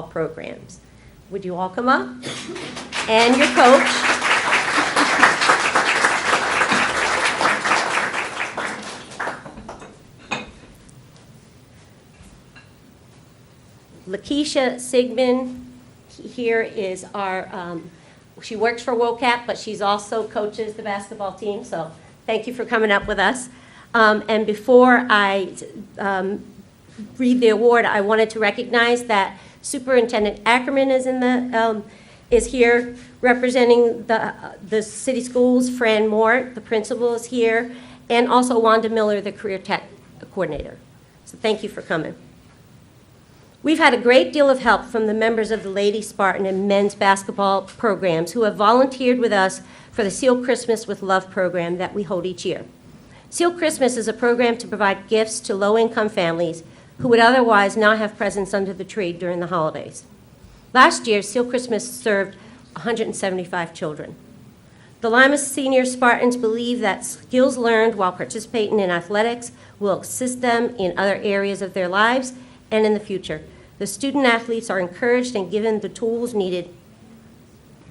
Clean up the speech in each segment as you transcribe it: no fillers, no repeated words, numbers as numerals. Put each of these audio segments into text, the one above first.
programs. Would you all come up? And your coach. Lakeisha Sigmund here is our, she works for WOCAP, but she's also coaches the basketball team, so thank you for coming up with us. And before I read the award, I wanted to recognize that Superintendent Ackerman is is here representing the city schools. Fran Moore, the principal, is here, and also Wanda Miller, the career tech coordinator. So thank you for coming. We've had a great deal of help from the members of the Lady Spartan and men's basketball programs who have volunteered with us for the SIL Christmas with Love program that we hold each year. SIL Christmas is a program to provide gifts to low-income families who would otherwise not have presents under the tree during the holidays. Last year, SIL Christmas served 175 children. The Lima Senior Spartans believe that skills learned while participating in athletics will assist them in other areas of their lives and in the future. The student athletes are encouraged and given the tools needed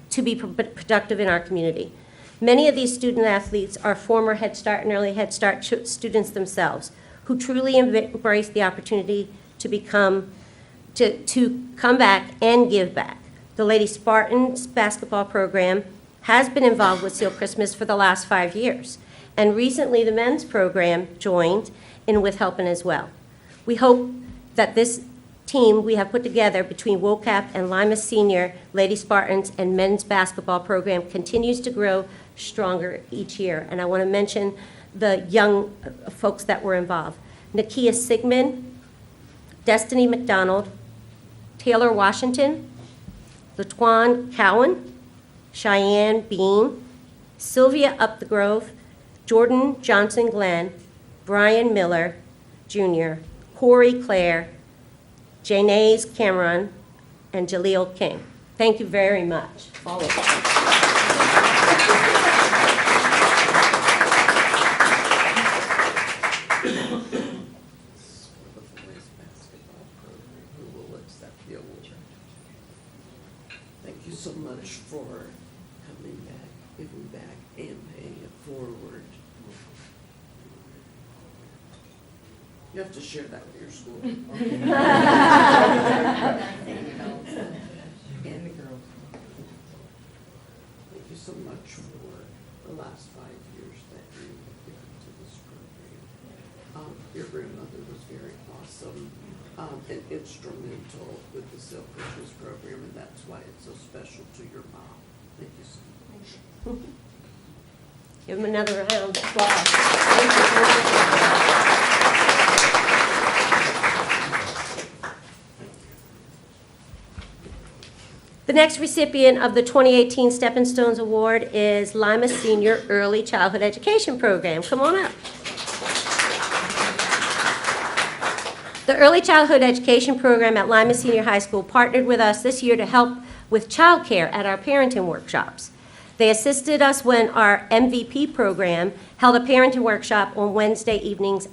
to be productive in our community. Many of these student athletes are former Head Start and Early Head Start students themselves, who truly embrace the opportunity to come back and give back. The Lady Spartans basketball program has been involved with SIL Christmas for the last 5 years, and recently the men's program joined in with helping as well. We hope that this team we have put together between WOCAP and Lima Senior Lady Spartans and men's basketball program continues to grow stronger each year. And I want to mention the young folks that were involved. Nakia Sigmund, Destiny McDonald, Taylor Washington, Latwan Cowan, Cheyenne Bean, Sylvia Up the Grove, Jordan Johnson Glenn, Brian Miller Jr., Corey Clare, Janae Cameron, and Jaleel King. Thank you very much, all of you. Thank you so much for coming back, giving back, and paying it forward. You have to share that with your school. And the girls. Thank you so much for the last 5 years that you have given to this program. Your grandmother was very awesome and instrumental with the SIL Christmas program, and that's why it's so special to your mom. Thank you so much. Give him another round of applause. Thank you so much. The next recipient of the 2018 Stepping Stones Award is Lima Senior Early Childhood Education Program. Come on up. The Early Childhood Education Program at Lima Senior High School partnered with us this year to help with childcare at our parenting workshops. They assisted us when our MVP program held a parenting workshop on Wednesday evenings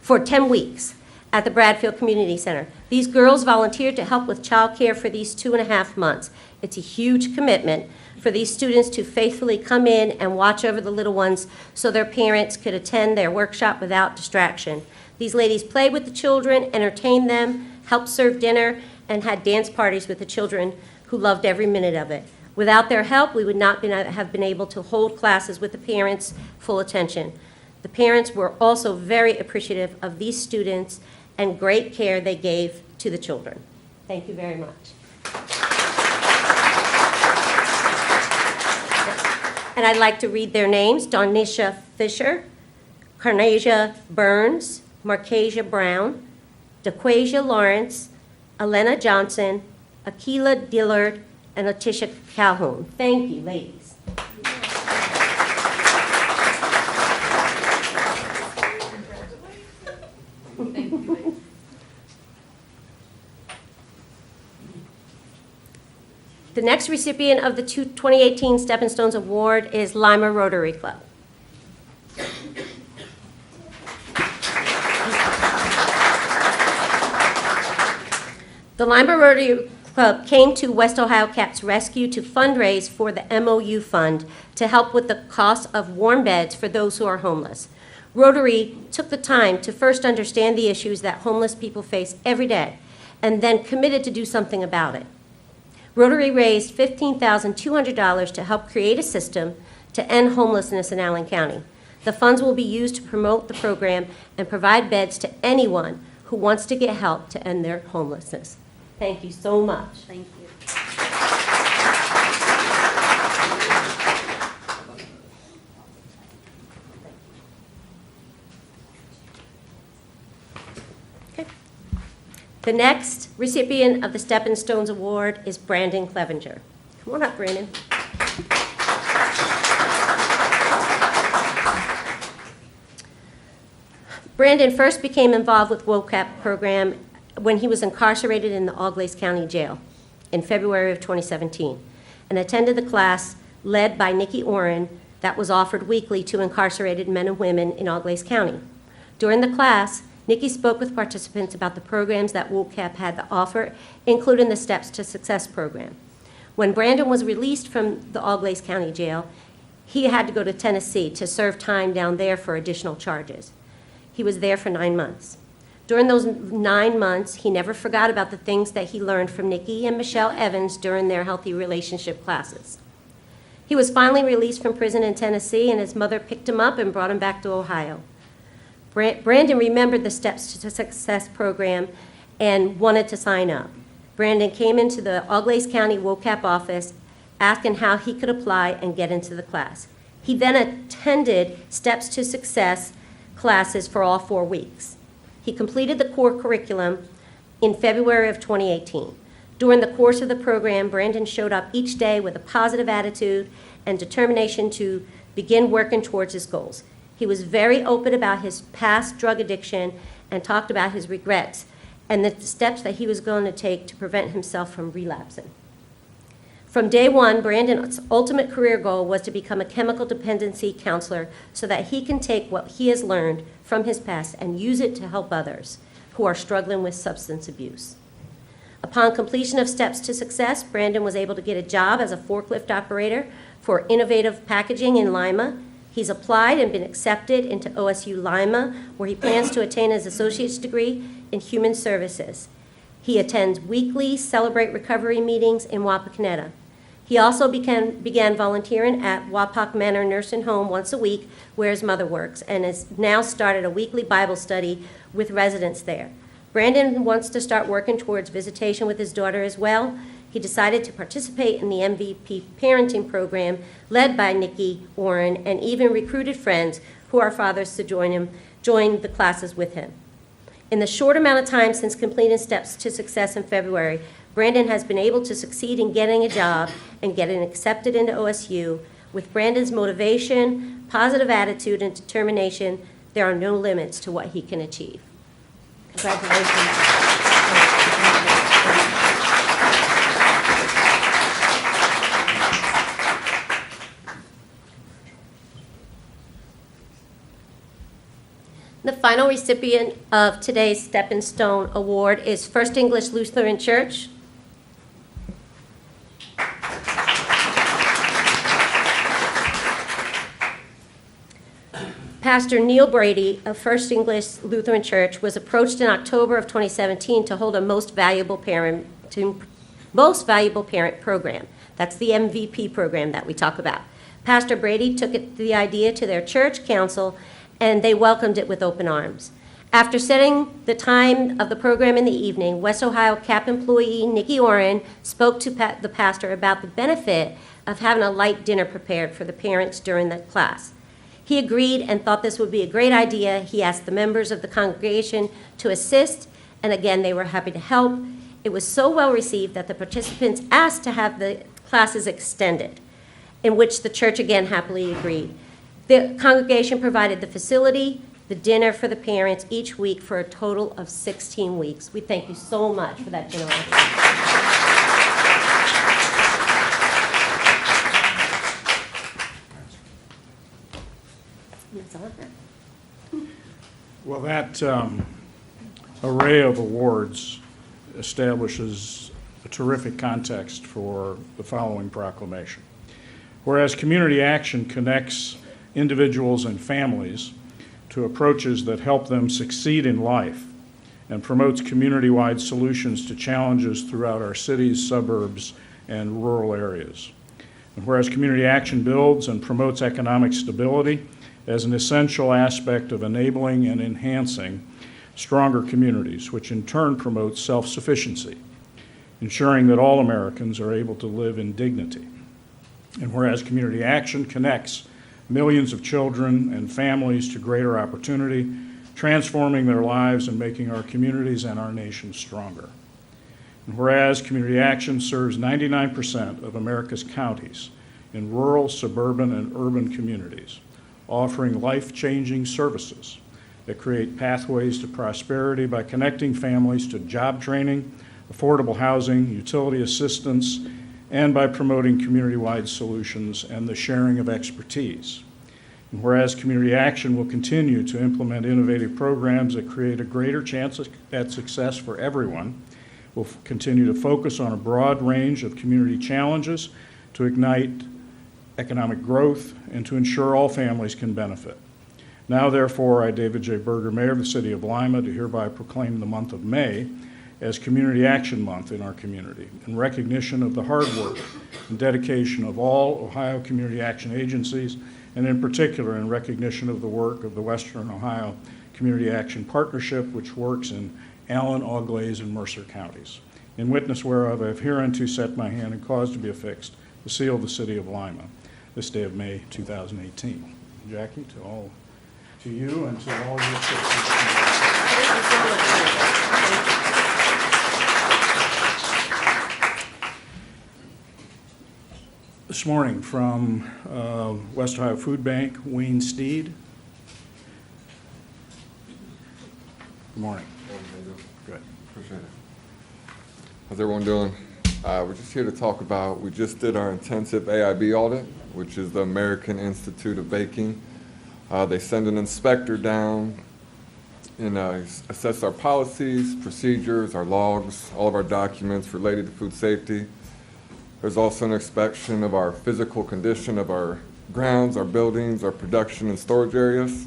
for 10 weeks at the Bradfield Community Center. These girls volunteered to help with childcare for these 2.5 months. It's a huge commitment for these students to faithfully come in and watch over the little ones so their parents could attend their workshop without distraction. These ladies played with the children, entertained them, helped serve dinner, and had dance parties with the children who loved every minute of it. Without their help, we would not have been able to hold classes with the parents' full attention. The parents were also very appreciative of these students and great care they gave to the children. Thank you very much. And I'd like to read their names: Donisha Fisher, Carnasia Burns, Marcasia Brown, DeQuasia Lawrence, Elena Johnson, Akila Dillard, and Letitia Calhoun. Thank you, ladies. The next recipient of the 2018 Stepping Stones Award is Lima Rotary Club. The Lima Rotary Club came to West Ohio CAP's rescue to fundraise for the MOU Fund to help with the cost of warm beds for those who are homeless. Rotary took the time to first understand the issues that homeless people face every day and then committed to do something about it. Rotary raised $15,200 to help create a system to end homelessness in Allen County. The funds will be used to promote the program and provide beds to anyone who wants to get help to end their homelessness. Thank you so much. Thank you. The next recipient of the Stepping Stones Award is Brandon Clevenger. Come on up, Brandon. Brandon first became involved with WOCAP program when he was incarcerated in the Auglaize County Jail in February of 2017 and attended the class led by Nikki Oren that was offered weekly to incarcerated men and women in Auglaize County. During the class, Nikki spoke with participants about the programs that WOCAP had to offer, including the Steps to Success program. When Brandon was released from the Auglaize County Jail, he had to go to Tennessee to serve time down there for additional charges. He was there for 9 months. During those 9 months, he never forgot about the things that he learned from Nikki and Michelle Evans during their healthy relationship classes. He was finally released from prison in Tennessee, and his mother picked him up and brought him back to Ohio. Brandon remembered the Steps to Success program and wanted to sign up. Brandon came into the Auglaize County WOCAP office asking how he could apply and get into the class. He then attended Steps to Success classes for all 4 weeks. He completed the core curriculum in February of 2018. During the course of the program, Brandon showed up each day with a positive attitude and determination to begin working towards his goals. He was very open about his past drug addiction and talked about his regrets and the steps that he was going to take to prevent himself from relapsing. From day one, Brandon's ultimate career goal was to become a chemical dependency counselor so that he can take what he has learned from his past and use it to help others who are struggling with substance abuse. Upon completion of Steps to Success, Brandon was able to get a job as a forklift operator for Innovative Packaging in Lima. He's applied and been accepted into OSU Lima, where he plans to attain his associate's degree in human services. He attends weekly Celebrate Recovery meetings in Wapakoneta. He also began volunteering at Wapak Manor Nursing Home once a week, where his mother works, and has now started a weekly Bible study with residents there. Brandon wants to start working towards visitation with his daughter as well. He decided to participate in the MVP parenting program led by Nikki Warren and even recruited friends who are fathers to join the classes with him. In the short amount of time since completing Steps to Success in February, Brandon has been able to succeed in getting a job and getting accepted into OSU. With Brandon's motivation, positive attitude, and determination, there are no limits to what he can achieve. Congratulations. The final recipient of today's Stepping Stone Award is First English Lutheran Church. Pastor Neil Brady of First English Lutheran Church was approached in October of 2017 to hold a Most Valuable Parent program. That's the MVP program that we talk about. Pastor Brady took the idea to their church council, and they welcomed it with open arms. After setting the time of the program in the evening, West Ohio CAP employee Nikki Oren spoke to the pastor about the benefit of having a light dinner prepared for the parents during the class. He agreed and thought this would be a great idea. He asked the members of the congregation to assist, and again, they were happy to help. It was so well received that the participants asked to have the classes extended, in which the church again happily agreed. The congregation provided the facility, the dinner for the parents each week for a total of 16 weeks. We thank you so much for that generosity. Well, that array of awards establishes a terrific context for the following proclamation. Whereas community action connects individuals and families to approaches that help them succeed in life and promotes community-wide solutions to challenges throughout our cities, suburbs, and rural areas. And whereas community action builds and promotes economic stability as an essential aspect of enabling and enhancing stronger communities, which in turn promotes self-sufficiency, ensuring that all Americans are able to live in dignity. And whereas community action connects millions of children and families to greater opportunity, transforming their lives and making our communities and our nation stronger. And whereas community action serves 99% of America's counties in rural, suburban, and urban communities, offering life-changing services that create pathways to prosperity by connecting families to job training, affordable housing, utility assistance, and by promoting community-wide solutions and the sharing of expertise. And whereas community action will continue to implement innovative programs that create a greater chance at success for everyone, we'll continue to focus on a broad range of community challenges to ignite economic growth and to ensure all families can benefit. Now, therefore, I, David J. Berger, Mayor of the City of Lima, do hereby proclaim the month of May as Community Action Month in our community, in recognition of the hard work and dedication of all Ohio community action agencies, and in particular in recognition of the work of the Western Ohio Community Action Partnership, which works in Allen, Auglaize, and Mercer counties. In witness whereof, I have hereunto set my hand and caused to be affixed the seal of the City of Lima, this day of May 2018. Jackie, to you and to all your sisters. This morning from West Ohio Food Bank, Wayne Steed. Good morning. Good. Appreciate it. How's everyone doing? We're just here to talk about, we just did our intensive AIB audit, which is the American Institute of Baking. They send an inspector down and assess our policies, procedures, our logs, all of our documents related to food safety. There's also an inspection of our physical condition of our grounds, our buildings, our production and storage areas.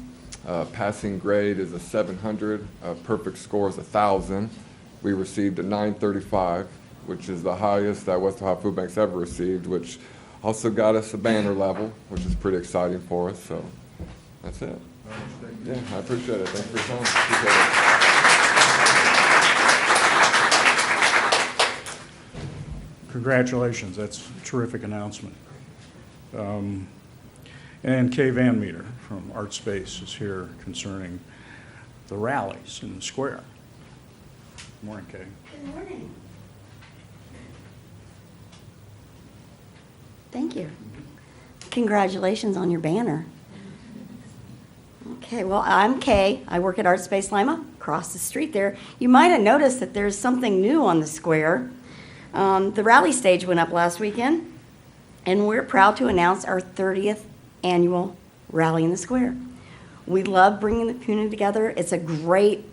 Passing grade is a 700, perfect score is 1,000. We received a 935, which is the highest that West Ohio Food Bank's ever received, which also got us a banner level, which is pretty exciting for us, so that's it. Yeah, I appreciate it. Thanks for your time. Appreciate it. Congratulations, that's a terrific announcement. And Kay Van Meter from Art Space is here concerning the rallies in the square. Good morning, Kay. Good morning. Thank you. Congratulations on your banner. Okay, well, I'm Kay. I work at Art Space Lima, across the street there. You might have noticed that there's something new on the square. The rally stage went up last weekend, and we're proud to announce our 30th annual Rally in the Square. We love bringing the community together. It's a great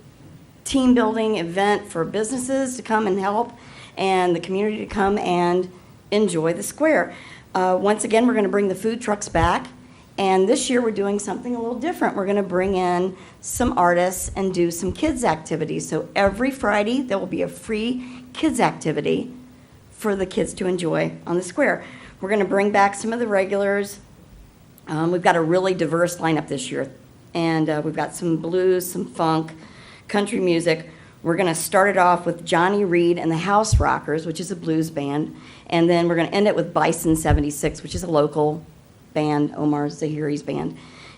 team-building event for businesses to come and help, and the community to come and enjoy the square. Once again, we're going to bring the food trucks back, and this year we're doing something a little different. We're going to bring in some artists and do some kids' activities. So every Friday, there will be a free kids' activity for the kids to enjoy on the square. We're going to bring back some of the regulars. We've got a really diverse lineup this year, and we've got some blues, some funk, country music. We're going to start it off with Johnny Reed and the House Rockers, which is a blues band, and then we're going to end it with Bison 76, which is a local band, Omar Zahiri's band.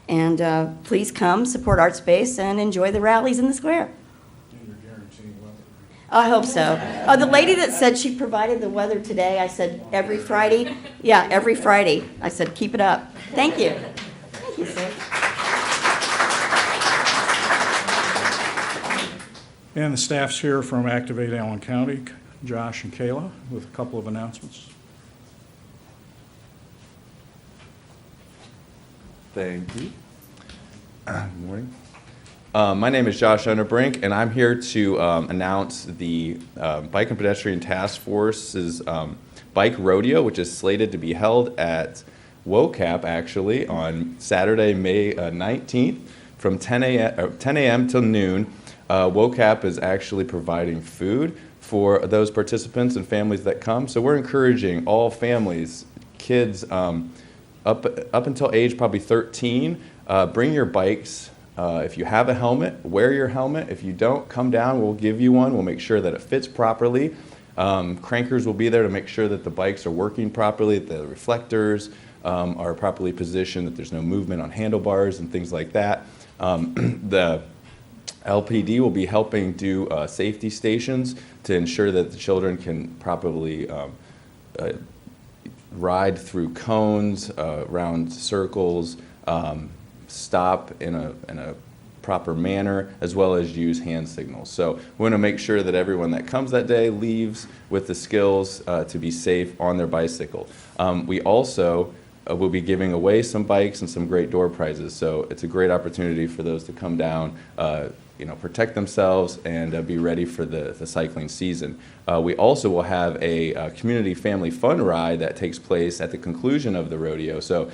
And please come, support Art Space, and enjoy the rallies in the square. I hope so. The lady that said she provided the weather today, I said every Friday. Yeah, every Friday. I said keep it up. Thank you. Thank you, sir. And the staff's here from Activate Allen County, Josh and Kayla, with a couple of announcements. Thank you. Good morning. My name is Josh Underbrink, and I'm here to announce the Bike and Pedestrian Task Force's Bike Rodeo, which is slated to be held at WOCAP, actually, on Saturday, May 19th, from 10 a.m. till noon. WOCAP is actually providing food for those participants and families that come. So we're encouraging all families, kids up until age probably 13, bring your bikes. If you have a helmet, wear your helmet. If you don't, come down, we'll give you one. We'll make sure that it fits properly. Crankers will be there to make sure that the bikes are working properly, that the reflectors are properly positioned, that there's no movement on handlebars and things like that. The LPD will be helping do safety stations to ensure that the children can properly ride through cones, round circles, stop in a proper manner, as well as use hand signals. So we want to make sure that everyone that comes that day leaves with the skills to be safe on their bicycle. We also will be giving away some bikes and some great door prizes. So it's a great opportunity for those to come down, protect themselves and be ready for the cycling season. We also will have a community family fun ride that takes place at the conclusion of the rodeo. So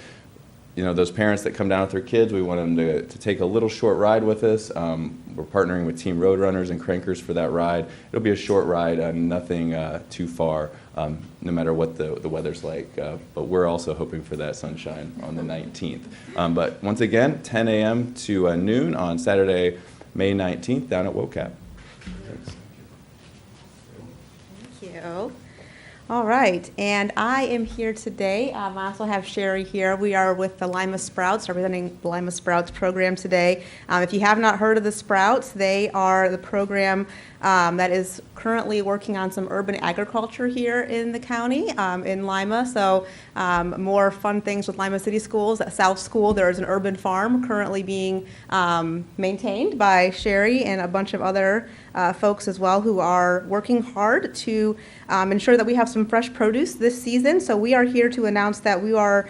those parents that come down with their kids, we want them to take a little short ride with us. We're partnering with Team Roadrunners and Crankers for that ride. It'll be a short ride, nothing too far, no matter what the weather's like. But we're also hoping for that sunshine on the 19th. But once again, 10 a.m. to noon on Saturday, May 19th, down at WOCAP. Thanks. Thank you. All right, and I am here today. I also have Sherry here. We are with the Lima Sprouts, representing the Lima Sprouts program today. If you have not heard of the Sprouts, they are the program that is currently working on some urban agriculture here in the county, in Lima. So more fun things with Lima City Schools. At South School, there is an urban farm currently being maintained by Sherry and a bunch of other folks as well who are working hard to ensure that we have some fresh produce this season. So we are here to announce that we are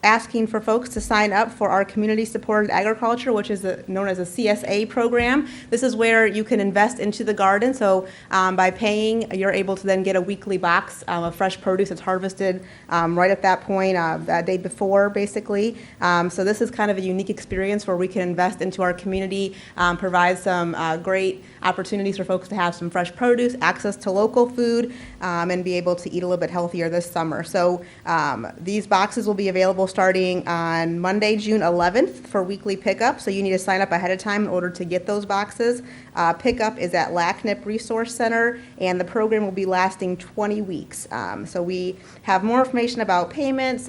asking for folks to sign up for our community-supported agriculture, which is known as a CSA program. This is where you can invest into the garden. So by paying, you're able to then get a weekly box of fresh produce that's harvested right at that point, that day before, basically. So this is kind of a unique experience where we can invest into our community, provide some great opportunities for folks to have some fresh produce, access to local food, and be able to eat a little bit healthier this summer. So these boxes will be available starting on Monday, June 11th for weekly pickup. So you need to sign up ahead of time in order to get those boxes. Pickup is at LACNIP Resource Center, and the program will be lasting 20 weeks. So we have more information about payments,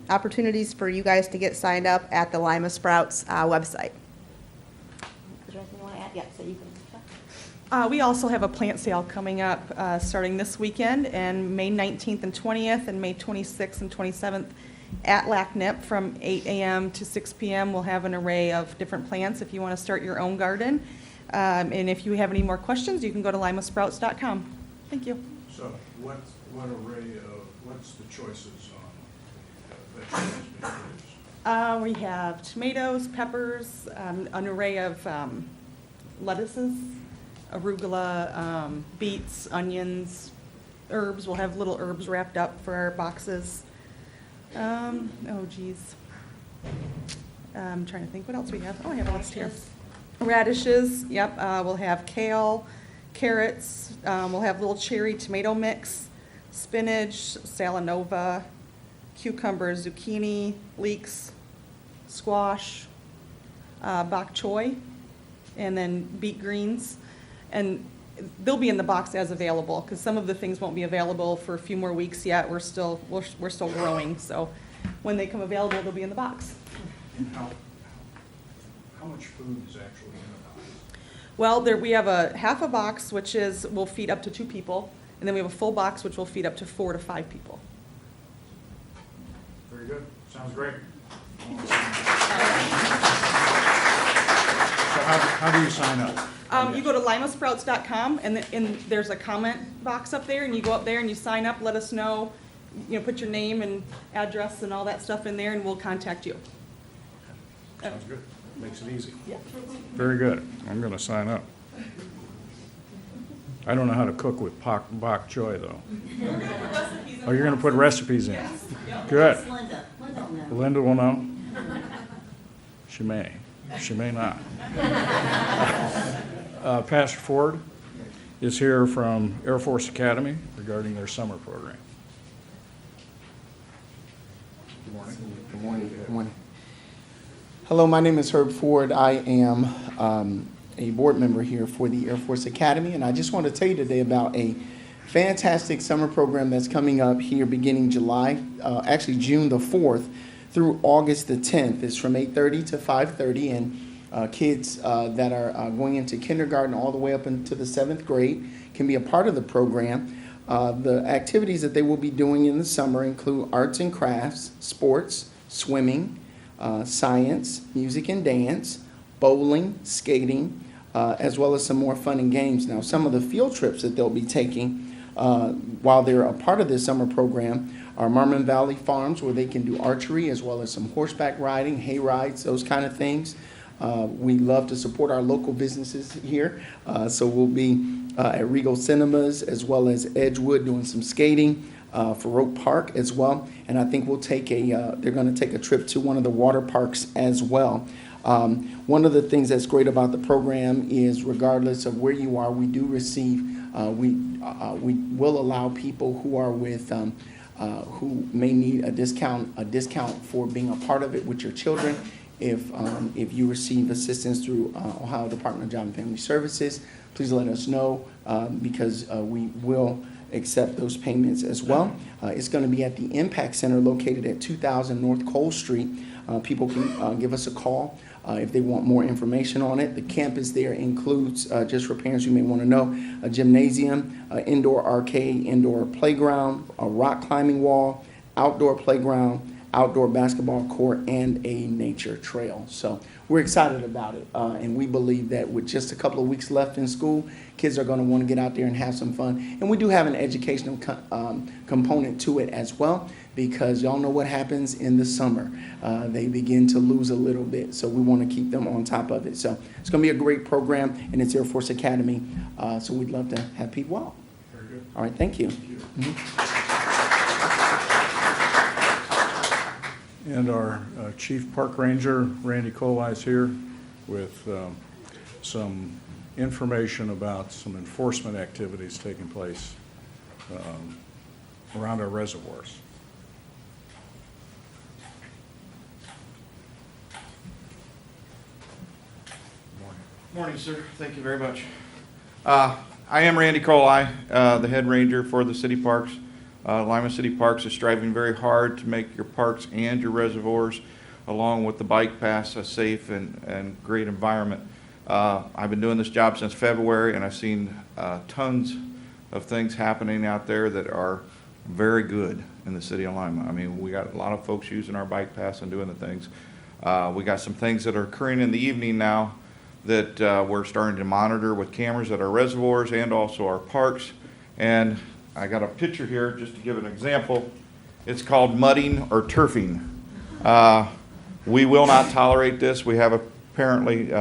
opportunities for you guys to get signed up at the Lima Sprouts website. Is there anything you want to add? Yeah, so you can. We also have a plant sale coming up starting this weekend, and May 19th and 20th, and May 26th and 27th at LACNIP from 8 a.m. to 6 p.m. We'll have an array of different plants if you want to start your own garden. And if you have any more questions, you can go to limasprouts.com. Thank you. So what array what's the choices on vegetables being produced? We have tomatoes, peppers, an array of lettuces, arugula, beets, onions, herbs. We'll have little herbs wrapped up for our boxes. I'm trying to think what else we have. Oh, I have a list here. Radishes, yep. We'll have kale, carrots. We'll have little cherry tomato mix, spinach, salanova, cucumbers, zucchini, leeks, squash, bok choy, and then beet greens. And they'll be in the box as available, because some of the things won't be available for a few more weeks yet. We're still growing, so when they come available, they'll be in the box. And how much food is actually in the box? Well, we have a half a box, which will feed up to 2 people, and then we have a full box, which will feed up to 4 to 5 people. Very good. Sounds great. So how do you sign up? You go to limasprouts.com, and there's a comment box up there, and you go up there and you sign up, let us know, put your name and address and all that stuff in there, and we'll contact you. Sounds good. Makes it easy. Very good. I'm going to sign up. I don't know how to cook with bok choy, though. Oh, you're going to put recipes in? Good. Linda will know? She may. She may not. Pastor Ford is here from Heir Force Academy regarding their summer program. Good morning. Good morning. Good morning. Hello, my name is Herb Ford. I am a board member here for the Heir Force Academy, and I just want to tell you today about a fantastic summer program that's coming up here beginning July, actually June the 4th through August the 10th. It's from 8:30 to 5:30, and kids that are going into kindergarten all the way up into the 7th grade can be a part of the program. The activities that they will be doing in the summer include arts and crafts, sports, swimming, science, music and dance, bowling, skating, as well as some more fun and games. Now, some of the field trips that they'll be taking while they're a part of this summer program are Marmon Valley Farms, where they can do archery, as well as some horseback riding, hay rides, those kind of things. We love to support our local businesses here, so we'll be at Regal Cinemas, as well as Edgewood, doing some skating, for Rope Park as well, and I think we'll take they're going to take a trip to one of the water parks as well. One of the things that's great about the program is, regardless of where you are, we do receive, we will allow people who are with, who may need a discount for being a part of it with your children. If you receive assistance through Ohio Department of Job and Family Services, please let us know, because we will accept those payments as well. It's going to be at the Impact Center located at 2000 North Cole Street. People can give us a call if they want more information on it. The campus there includes, just for parents you may want to know, a gymnasium, indoor arcade, indoor playground, a rock climbing wall, outdoor playground, outdoor basketball court, and a nature trail. So we're excited about it, and we believe that with just a couple of weeks left in school, kids are going to want to get out there and have some fun. And we do have an educational component to it as well, because y'all know what happens in the summer. They begin to lose a little bit, so we want to keep them on top of it. So it's going to be a great program, and it's Heir Force Academy, so we'd love to have people out. Very good. All right, thank you. And our Chief Park Ranger, Randy Kohli, is here with some information about some enforcement activities taking place around our reservoirs. Morning, sir. Thank you very much. I am Randy Kohli, the head ranger for the city parks. Lima City Parks is striving very hard to make your parks and your reservoirs, along with the bike paths, a safe and great environment. I've been doing this job since February, and I've seen tons of things happening out there that are very good in the city of Lima. I mean, we got a lot of folks using our bike paths and doing the things. We got some things that are occurring in the evening now that we're starting to monitor with cameras at our reservoirs and also our parks. And I got a picture here just to give an example. It's called mudding or turfing. We will not tolerate this. We have apparently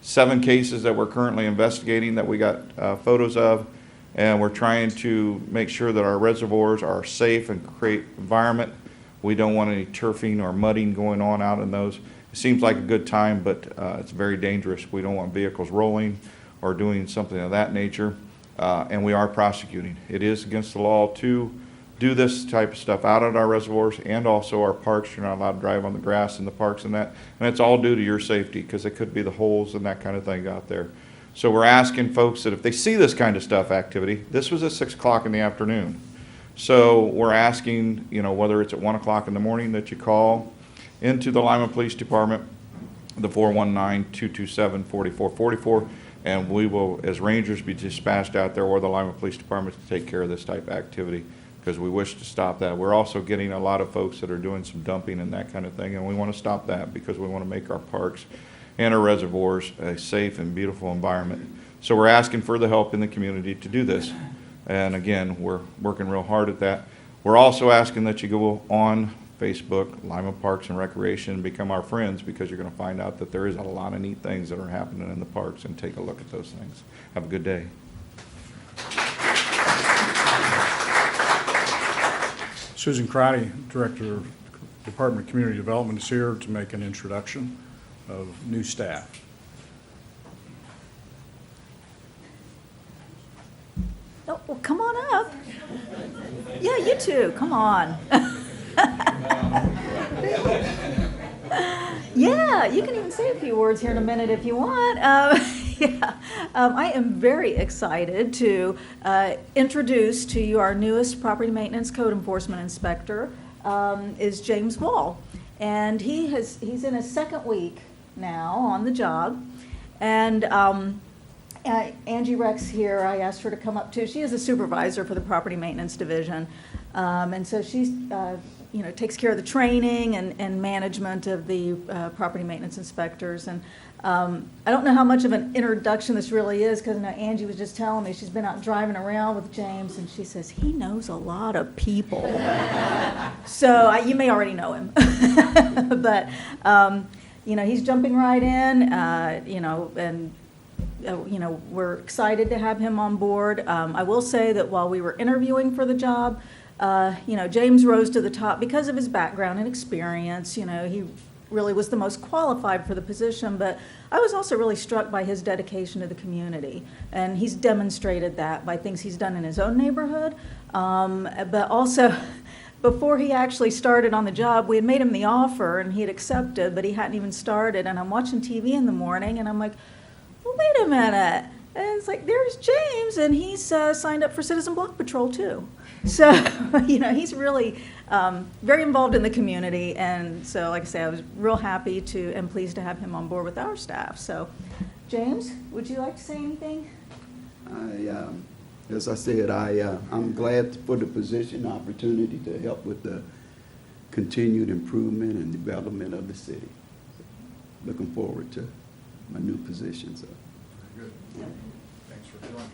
7 cases that we're currently investigating that we got photos of, and we're trying to make sure that our reservoirs are safe and create environment. We don't want any turfing or mudding going on out in those. It seems like a good time, but it's very dangerous. We don't want vehicles rolling or doing something of that nature. And we are prosecuting. It is against the law to do this type of stuff out at our reservoirs and also our parks. You're not allowed to drive on the grass in the parks and that. And it's all due to your safety, because it could be the holes and that kind of thing out there. So we're asking folks that if they see this kind of stuff activity, this was at 6 o'clock in the afternoon. So we're asking, you know, whether it's at 1 o'clock in the morning that you call into the Lima Police Department, the 419-227-4444. And we will, as rangers, be dispatched out there or the Lima Police Department to take care of this type of activity, because we wish to stop that. We're also getting a lot of folks that are doing some dumping and that kind of thing, and we want to stop that because we want to make our parks and our reservoirs a safe and beautiful environment. So we're asking for the help in the community to do this. And again, we're working real hard at that. We're also asking that you go on Facebook, Lima Parks and Recreation, and become our friends, because you're going to find out that there is a lot of neat things that are happening in the parks, and take a look at those things. Have a good day. Susan Crotty, Director of Department of Community Development, is here to make an introduction of new staff. Oh, well, come on up. Yeah, you too. Come on. Yeah, you can even say a few words here in a minute if you want. I am very excited to introduce to you our newest property maintenance code enforcement inspector, is James Wall. And he's in his second week now on the job. And Angie Rex here, I asked her to come up too. She is a supervisor for the property maintenance division. And so she's, takes care of the training and management of the property maintenance inspectors. And I don't know how much of an introduction this really is, because Angie was just telling me she's been out driving around with James, and she says he knows a lot of people. So you may already know him. But, he's jumping right in, and we're excited to have him on board. I will say that while we were interviewing for the job, James rose to the top because of his background and experience. He really was the most qualified for the position, but I was also really struck by his dedication to the community, and he's demonstrated that by things he's done in his own neighborhood, but also before he actually started on the job, we had made him the offer and he had accepted, but he hadn't even started. And I'm watching TV in the morning and I'm like, well, wait a minute. And it's like, there's James, and he's signed up for Citizen Block Patrol too. So, he's really very involved in the community. And so, like I say, I was real happy and pleased to have him on board with our staff. So, James, would you like to say anything? As I said, I'm glad for the position, opportunity to help with the continued improvement and development of the city. Looking forward to my new position. So. Good. Thanks for joining.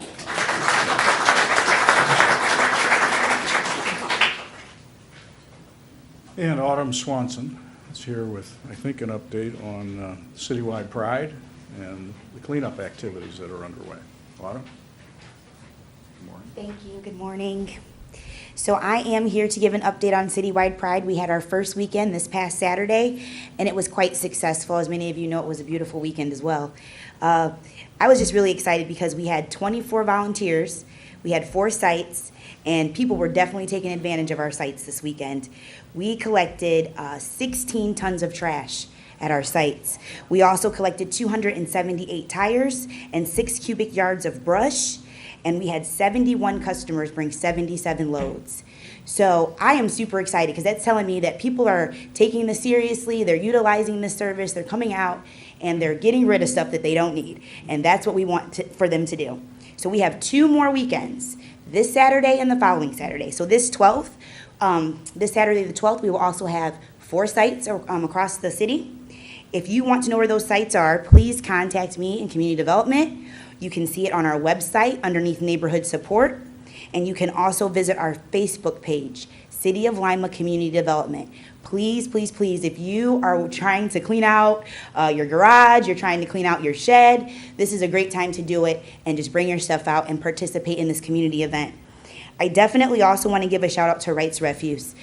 And Autumn Swanson is here with, I think, an update on Citywide Pride and the cleanup activities that are underway. Autumn? Good morning. Thank you. Good morning. So I am here to give an update on Citywide Pride. We had our first weekend this past Saturday, and it was quite successful. As many of you know, it was a beautiful weekend as well. I was just really excited because we had 24 volunteers, we had 4 sites, and people were definitely taking advantage of our sites this weekend. We collected 16 tons of trash at our sites. We also collected 278 tires and 6 cubic yards of brush, and we had 71 customers bring 77 loads. So I am super excited because that's telling me that people are taking this seriously, they're utilizing this service, they're coming out, and they're getting rid of stuff that they don't need. And that's what we want for them to do. So we have 2 more weekends, this Saturday and the following Saturday. So this 12th, this Saturday the 12th, we will also have 4 sites across the city. If you want to know where those sites are, please contact me in Community Development. You can see it on our website underneath Neighborhood Support. And you can also visit our Facebook page, City of Lima Community Development. Please, please, please, if you are trying to clean out your garage, you're trying to clean out your shed, this is a great time to do it and just bring your stuff out and participate in this community event. I definitely also want to give a shout out to Wright's Refuse.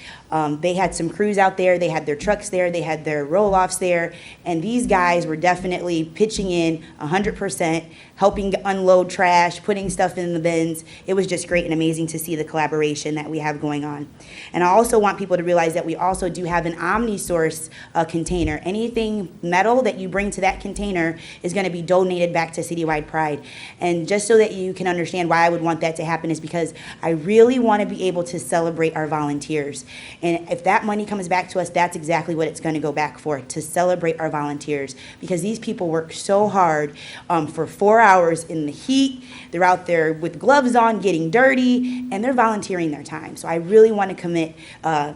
They had some crews out there, they had their trucks there, they had their roll-offs there, and these guys were definitely pitching in 100%, helping unload trash, putting stuff in the bins. It was just great and amazing to see the collaboration that we have going on. And I also want people to realize that we also do have an OmniSource container. Anything metal that you bring to that container is going to be donated back to Citywide Pride. And just so that you can understand why I would want that to happen is because I really want to be able to celebrate our volunteers. And if that money comes back to us, that's exactly what it's going to go back for, to celebrate our volunteers. Because these people work so hard for 4 hours in the heat. They're out there with gloves on, getting dirty, and they're volunteering their time. So I really want to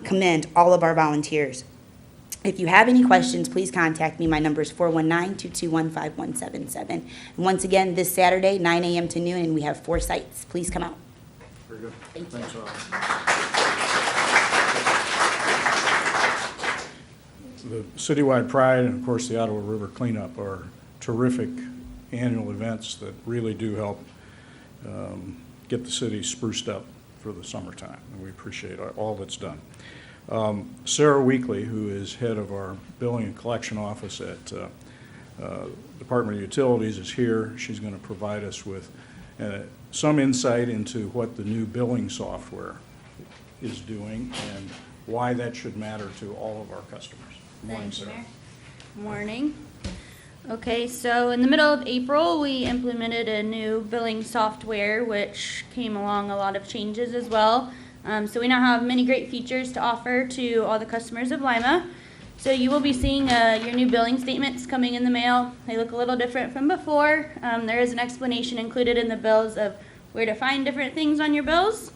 commend all of our volunteers. If you have any questions, please contact me. My number is 419-221-5177. And once again, this Saturday, 9 a.m. to noon, and we have 4 sites. Please come out. Very good. Thank you. Thanks, Autumn. The Citywide Pride and, of course, the Ottawa River Cleanup are terrific annual events that really do help get the city spruced up for the summertime, and we appreciate all that's done. Sara Weekley, who is head of our billing and collection office at Department of Utilities, is here. She's going to provide us with some insight into what the new billing software is doing and why that should matter to all of our customers. Good morning, Thank you, Sara. Mayor. Morning. Okay, so in the middle of April, we implemented a new billing software, which came along a lot of changes as well. So we now have many great features to offer to all the customers of Lima. So you will be seeing your new billing statements coming in the mail. They look a little different from before. There is an explanation included in the bills of where to find different things on your bills.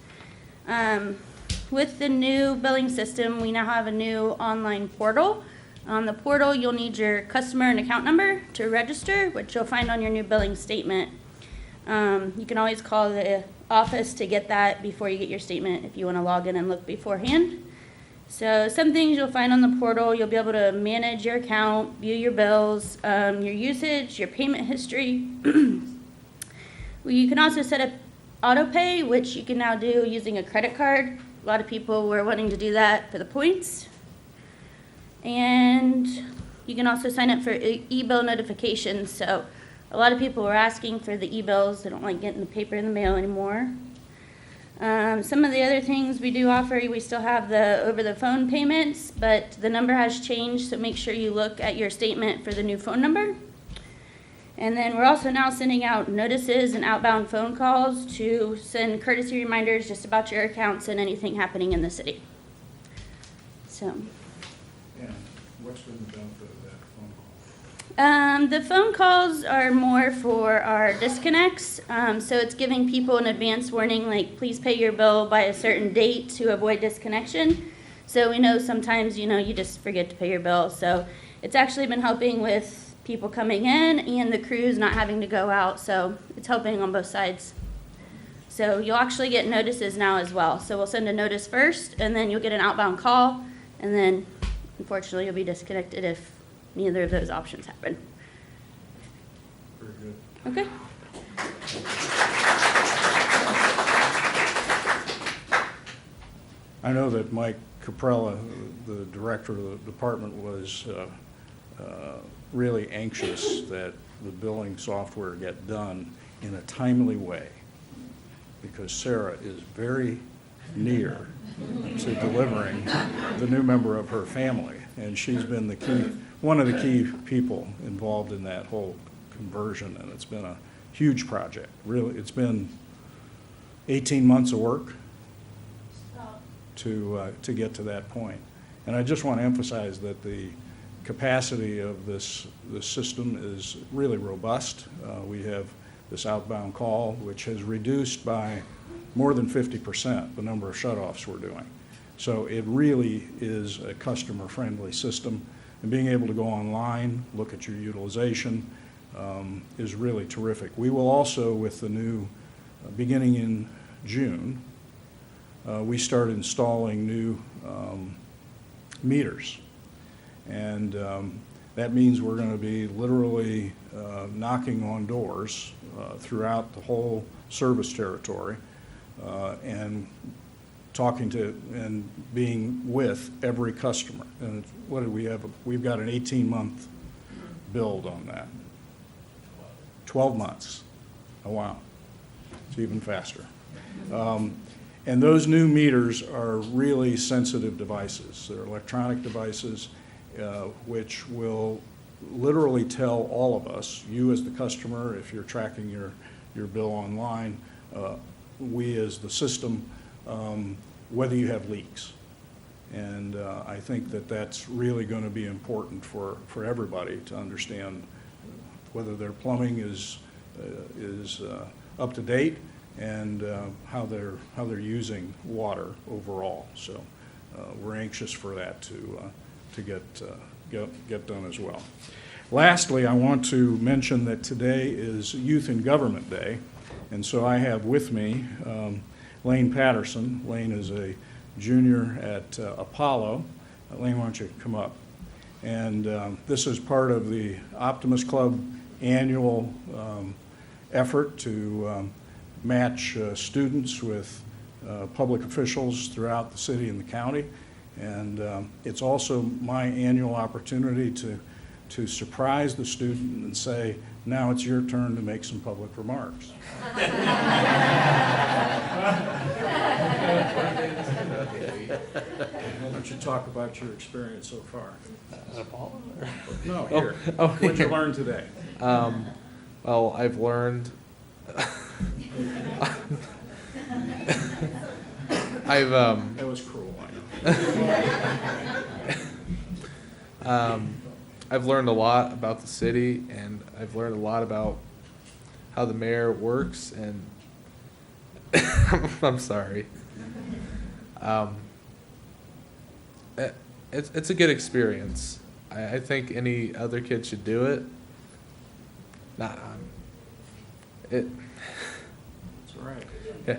With the new billing system, we now have a new online portal. On the portal, you'll need your customer and account number to register, which you'll find on your new billing statement. You can always call the office to get that before you get your statement if you want to log in and look beforehand. So some things you'll find on the portal, you'll be able to manage your account, view your bills, your usage, your payment history. You can also set up auto pay, which you can now do using a credit card. A lot of people were wanting to do that for the points. And you can also sign up for e-bill notifications. So a lot of people were asking for the e-bills. They don't like getting the paper in the mail anymore. Some of the other things we do offer, we still have the over-the-phone payments, but the number has changed, so make sure you look at your statement for the new phone number. And then we're also now sending out notices and outbound phone calls to send courtesy reminders just about your accounts and anything happening in the city. So. And what's been the benefit of that phone call? The phone calls are more for our disconnects. So it's giving people an advance warning, like please pay your bill by a certain date to avoid disconnection. So we know sometimes, you just forget to pay your bill. So it's actually been helping with people coming in and the crews not having to go out. So it's helping on both sides. So you'll actually get notices now as well. So we'll send a notice first, and then you'll get an outbound call, and then unfortunately you'll be disconnected if neither of those options happen. Very good. Okay. I know that Mike Caprella, the director of the department, was really anxious that the billing software get done in a timely way, because Sara is very near to delivering the new member of her family, and she's been one of the key people involved in that whole conversion, and it's been a huge project. Really, it's been 18 months of work to get to that point. And I just want to emphasize that the capacity of this system is really robust. We have this outbound call, which has reduced by more than 50% the number of shutoffs we're doing. So it really is a customer-friendly system, and being able to go online, look at your utilization, is really terrific. We will also, with the new, beginning in June, we start installing new meters. And that means we're going to be literally knocking on doors throughout the whole service territory and talking to and being with every customer. And what do we have? We've got an 18-month build on that. 12 months. Oh, wow. It's even faster. And those new meters are really sensitive devices. They're electronic devices which will literally tell all of us, you as the customer, if you're tracking your bill online, we as the system, whether you have leaks. And I think that that's really going to be important for everybody to understand whether their plumbing is up to date and how they're using water overall. So we're anxious for that to get done as well. Lastly, I want to mention that today is Youth in Government Day, and so I have with me Lane Patterson. Lane is a junior at Apollo. Lane, why don't you come up? And this is part of the Optimist Club annual effort to match students with public officials throughout the city and the county. And it's also my annual opportunity to surprise the student and say, now it's your turn to make some public remarks. Why don't you talk about your experience so far? No, here. What did you learn today? Well, I've learned. That was cruel, I know. I've learned a lot about the city, and I've learned a lot about how the mayor works, and I'm sorry. It's a good experience. I think any other kid should do it. It's all right. Yeah.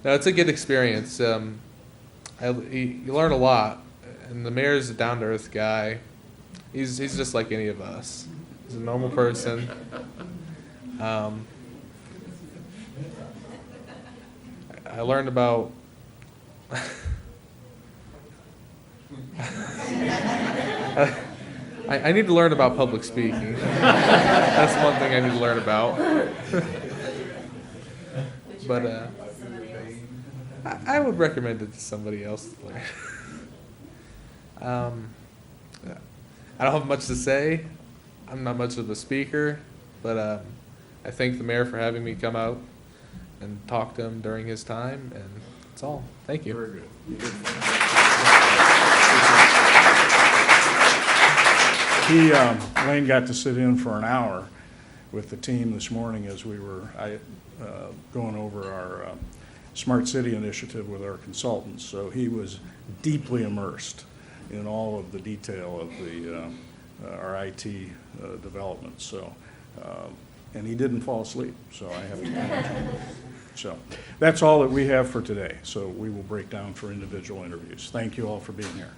It's a good experience. You learn a lot, and the mayor's a down-to-earth guy. He's just like any of us. He's a normal person. I learned about I need to learn about public speaking. That's one thing I need to learn about. But I would recommend it to somebody else to learn. I don't have much to say. I'm not much of a speaker, but I thank the mayor for having me come out and talk to him during his time, and that's all. Thank you. Very good. Lane got to sit in for an hour with the team this morning as we were going over our Smart City initiative with our consultants. So he was deeply immersed in all of the detail of our IT development. So, and he didn't fall asleep. So I have to commend him. So that's all that we have for today. So we will break down for individual interviews. Thank you all for being here.